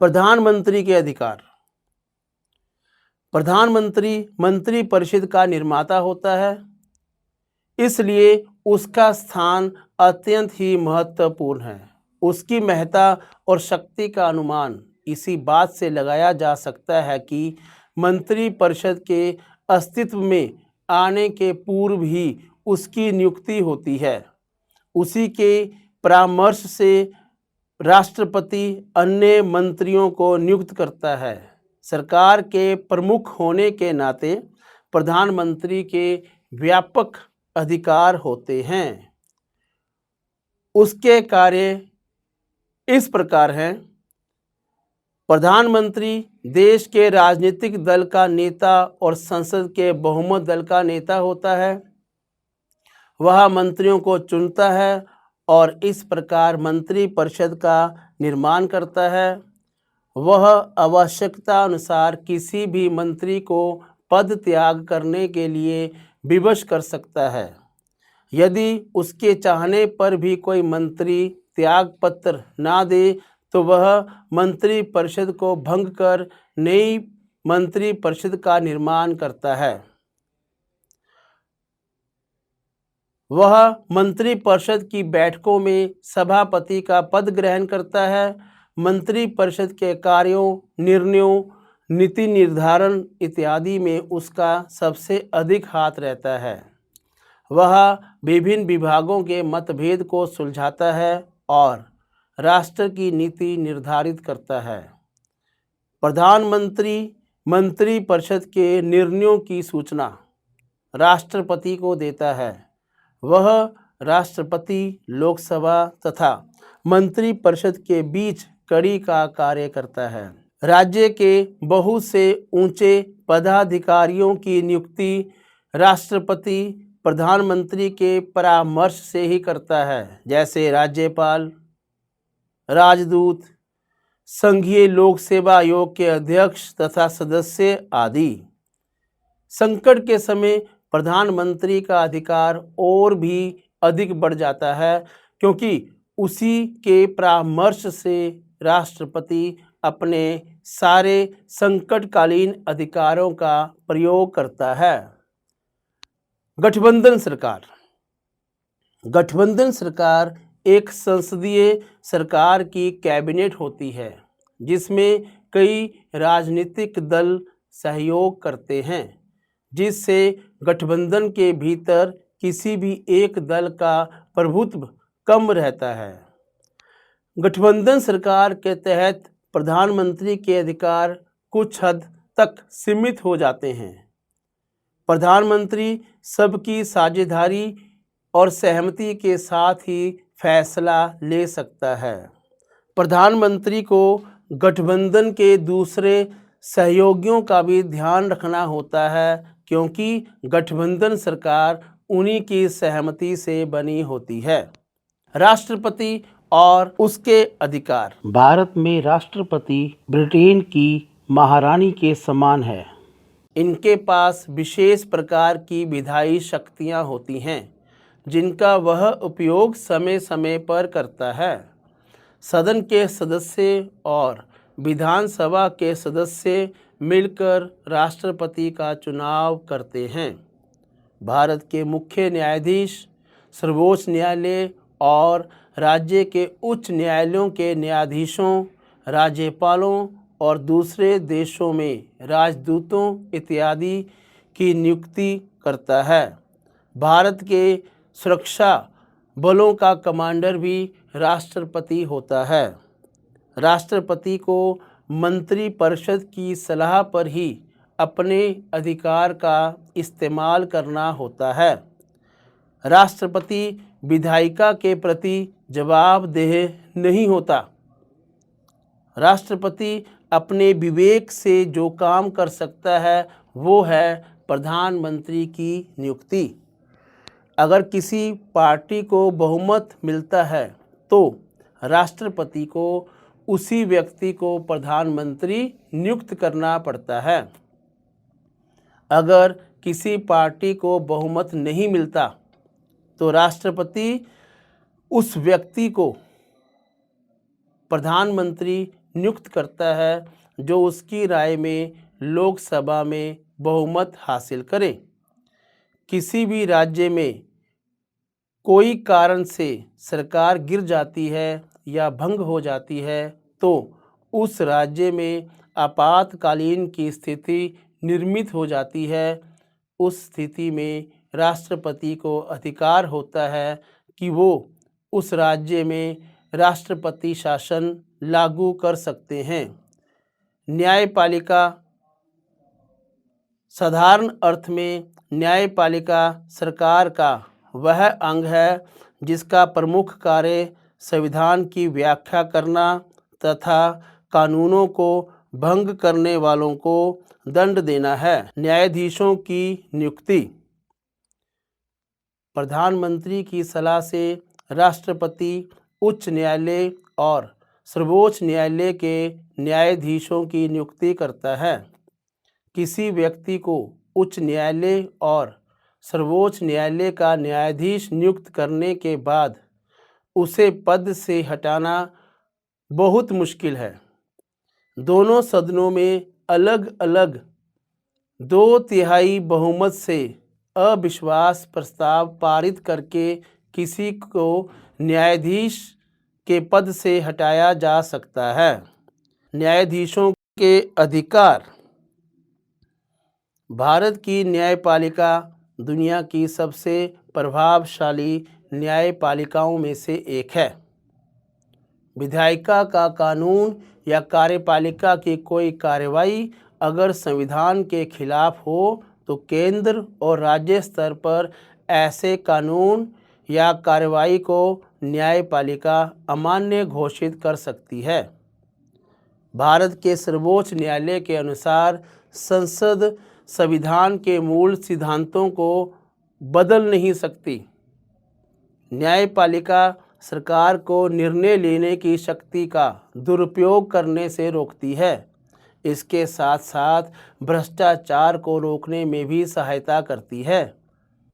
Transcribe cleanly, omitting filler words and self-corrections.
प्रधानमंत्री के अधिकार। प्रधानमंत्री मंत्रिपरिषद का निर्माता होता है, इसलिए उसका स्थान अत्यंत ही महत्वपूर्ण है। उसकी महत्ता और शक्ति का अनुमान इसी बात से लगाया जा सकता है कि मंत्रिपरिषद के अस्तित्व में आने के पूर्व ही उसकी नियुक्ति होती है। उसी के परामर्श से राष्ट्रपति अन्य मंत्रियों को नियुक्त करता है। सरकार के प्रमुख होने के नाते प्रधानमंत्री के व्यापक अधिकार होते हैं। उसके कार्य इस प्रकार हैं। प्रधानमंत्री देश के राजनीतिक दल का नेता और संसद के बहुमत दल का नेता होता है। वह मंत्रियों को चुनता है और इस प्रकार मंत्रिपरिषद का निर्माण करता है। वह आवश्यकता अनुसार किसी भी मंत्री को पद त्याग करने के लिए विवश कर सकता है। यदि उसके चाहने पर भी कोई मंत्री त्याग पत्र ना दे तो वह मंत्रिपरिषद को भंग कर नई मंत्रिपरिषद का निर्माण करता है। वह मंत्रिपरिषद की बैठकों में सभापति का पद ग्रहण करता है। मंत्रिपरिषद के कार्यों, निर्णयों, नीति निर्धारण इत्यादि में उसका सबसे अधिक हाथ रहता है। वह विभिन्न विभागों के मतभेद को सुलझाता है और राष्ट्र की नीति निर्धारित करता है। प्रधानमंत्री मंत्रिपरिषद के निर्णयों की सूचना राष्ट्रपति को देता है। वह राष्ट्रपति, लोकसभा तथा मंत्रिपरिषद के बीच कड़ी का कार्य करता है। राज्य के बहुत से ऊंचे पदाधिकारियों की नियुक्ति राष्ट्रपति प्रधानमंत्री के परामर्श से ही करता है, जैसे राज्यपाल, राजदूत, संघीय लोक सेवा आयोग के अध्यक्ष तथा सदस्य आदि। संकट के समय प्रधानमंत्री का अधिकार और भी अधिक बढ़ जाता है, क्योंकि उसी के परामर्श से राष्ट्रपति अपने सारे संकटकालीन अधिकारों का प्रयोग करता है। गठबंधन सरकार। गठबंधन सरकार एक संसदीय सरकार की कैबिनेट होती है, जिसमें कई राजनीतिक दल सहयोग करते हैं, जिससे गठबंधन के भीतर किसी भी एक दल का प्रभुत्व कम रहता है। गठबंधन सरकार के तहत प्रधानमंत्री के अधिकार कुछ हद तक सीमित हो जाते हैं। प्रधानमंत्री सबकी साझेदारी और सहमति के साथ ही फैसला ले सकता है। प्रधानमंत्री को गठबंधन के दूसरे सहयोगियों का भी ध्यान रखना होता है, क्योंकि गठबंधन सरकार उन्हीं की सहमति से बनी होती है। राष्ट्रपति और उसके अधिकार। भारत में राष्ट्रपति ब्रिटेन की महारानी के समान है। इनके पास विशेष प्रकार की विधायी शक्तियां होती हैं, जिनका वह उपयोग समय समय पर करता है। सदन के सदस्य और विधानसभा के सदस्य मिलकर राष्ट्रपति का चुनाव करते हैं। भारत के मुख्य न्यायाधीश, सर्वोच्च न्यायालय और राज्य के उच्च न्यायालयों के न्यायाधीशों, राज्यपालों और दूसरे देशों में राजदूतों इत्यादि की नियुक्ति करता है। भारत के सुरक्षा बलों का कमांडर भी राष्ट्रपति होता है। राष्ट्रपति को मंत्रिपरिषद की सलाह पर ही अपने अधिकार का इस्तेमाल करना होता है। राष्ट्रपति विधायिका के प्रति जवाबदेह नहीं होता। राष्ट्रपति अपने विवेक से जो काम कर सकता है वो है प्रधानमंत्री की नियुक्ति। अगर किसी पार्टी को बहुमत मिलता है तो राष्ट्रपति को उसी व्यक्ति को प्रधानमंत्री नियुक्त करना पड़ता है। अगर किसी पार्टी को बहुमत नहीं मिलता तो राष्ट्रपति उस व्यक्ति को प्रधानमंत्री नियुक्त करता है जो उसकी राय में लोकसभा में बहुमत हासिल करे। किसी भी राज्य में कोई कारण से सरकार गिर जाती है या भंग हो जाती है तो उस राज्य में आपातकालीन की स्थिति निर्मित हो जाती है। उस स्थिति में राष्ट्रपति को अधिकार होता है कि वो उस राज्य में राष्ट्रपति शासन लागू कर सकते हैं। न्यायपालिका साधारण अर्थ में न्यायपालिका सरकार का वह अंग है जिसका प्रमुख कार्य संविधान की व्याख्या करना तथा कानूनों को भंग करने वालों को दंड देना है। न्यायाधीशों की नियुक्ति प्रधानमंत्री की सलाह से राष्ट्रपति उच्च न्यायालय और सर्वोच्च न्यायालय के न्यायाधीशों की नियुक्ति करता है। किसी व्यक्ति को उच्च न्यायालय और सर्वोच्च न्यायालय का न्यायाधीश नियुक्त करने के बाद उसे पद से हटाना बहुत मुश्किल है। दोनों सदनों में अलग अलग 2/3 बहुमत से अविश्वास प्रस्ताव पारित करके किसी को न्यायाधीश के पद से हटाया जा सकता है। न्यायाधीशों के अधिकार भारत की न्यायपालिका दुनिया की सबसे प्रभावशाली न्यायपालिकाओं में से एक है। विधायिका का कानून या कार्यपालिका की कोई कार्रवाई अगर संविधान के खिलाफ हो तो केंद्र और राज्य स्तर पर ऐसे कानून या कार्रवाई को न्यायपालिका अमान्य घोषित कर सकती है। भारत के सर्वोच्च न्यायालय के अनुसार संसद संविधान के मूल सिद्धांतों को बदल नहीं सकती। न्यायपालिका सरकार को निर्णय लेने की शक्ति का दुरुपयोग करने से रोकती है। इसके साथ साथ भ्रष्टाचार को रोकने में भी सहायता करती है।